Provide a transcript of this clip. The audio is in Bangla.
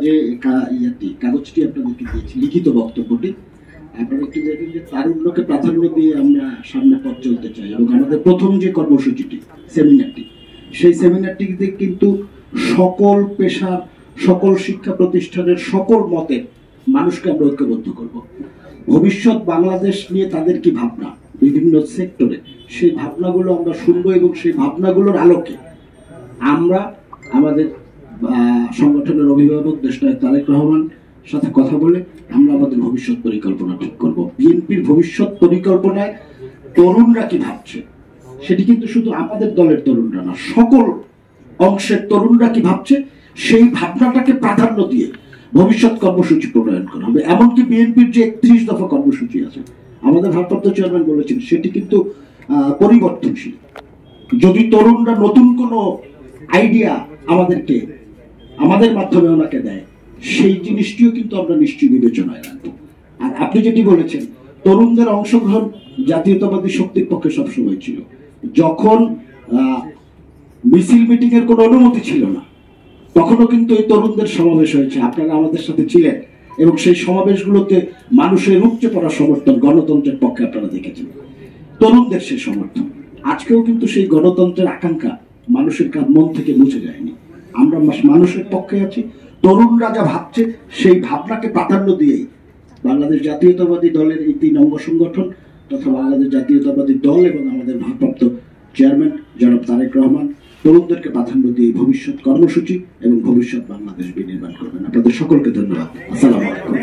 যে কাগজটি আপনাদেরকে দিয়েছি, লিখিত বক্তব্যটি, আপনারা একটু দেখেন যে তারুণ্যকে প্রাধান্য দিয়ে আমরা সামনে পথ চলতে চাই। এবং আমাদের প্রথম যে কর্মসূচিটি, সেমিনারটি, সেই সেমিনারটিতে কিন্তু সকল পেশার, সকল শিক্ষা প্রতিষ্ঠানের, সকল মতের মানুষকে আমরা ঐক্যবদ্ধ করব। ভবিষ্যৎ বাংলাদেশ নিয়ে তাদের কি ভাবনা বিভিন্ন সেক্টরে, সেই ভাবনাগুলো আমরা শুনবো এবং সেই ভাবনাগুলোর আলোকে আমরা আমাদের সংগঠনের অভিভাবক দেশনায়ক তারেক রহমান সাথে কথা বলে আমরা আমাদের ভবিষ্যৎ পরিকল্পনা ঠিক করব। বিএনপির ভবিষ্যৎ পরিকল্পনায় তরুণরা কি ভাবছে সেটি কিন্তু শুধু আমাদের দলের তরুণরা না, সকল অংশের তরুণরা কি ভাবছে সেই ভাবনাটাকে প্রাধান্য দিয়ে ভবিষ্যৎ কর্মসূচি প্রণয়ন করা হবে। এমনকি বিএনপির যে 31 দফা কর্মসূচি আছে, আমাদের ভারপ্রাপ্ত চেয়ারম্যান বলেছেন সেটি কিন্তু পরিবর্তনশীল। যদি তরুণরা নতুন কোনো আইডিয়া আমাদের মাধ্যমে ওনাকে দেয়, সেই জিনিসটিও কিন্তু আমরা নিশ্চয়ই বিবেচনায় রাখবো। আর আপনি যেটি বলেছেন, তরুণদের অংশগ্রহণ জাতীয়তাবাদী শক্তির পক্ষে সবসময় ছিল। যখন মিছিল মিটিং এর কোনো অনুমতি ছিল না, তখনও কিন্তু এই তরুণদের সমাবেশ হয়েছে, আপনারা আমাদের সাথে ছিলেন এবং সেই সমাবেশগুলোতে মানুষের উপচে পড়া সমর্থন, গণতন্ত্রের পক্ষে আপনারা দেখেছেন, তরুণদের সেই সমর্থন। আজকেও কিন্তু সেই গণতন্ত্রের আকাঙ্ক্ষা মানুষের মন থেকে মুছে যায়নি। আমরা মানুষের পক্ষে আছি। তরুণরা যা ভাবছে সেই ভাবনাকে প্রাধান্য দিয়েই বাংলাদেশ জাতীয়তাবাদী দলের এই 3 অঙ্গ সংগঠন তথা বাংলাদেশ জাতীয়তাবাদী দল এবং আমাদের ভারপ্রাপ্ত চেয়ারম্যান জনাব তারেক রহমান তরুণদেরকে প্রাধান্য দিয়ে ভবিষ্যৎ কর্মসূচি এবং ভবিষ্যৎ বাংলাদেশ বিনির্মাণ করবেন। আপনাদের সকলকে ধন্যবাদ। আসসালামু আলাইকুম।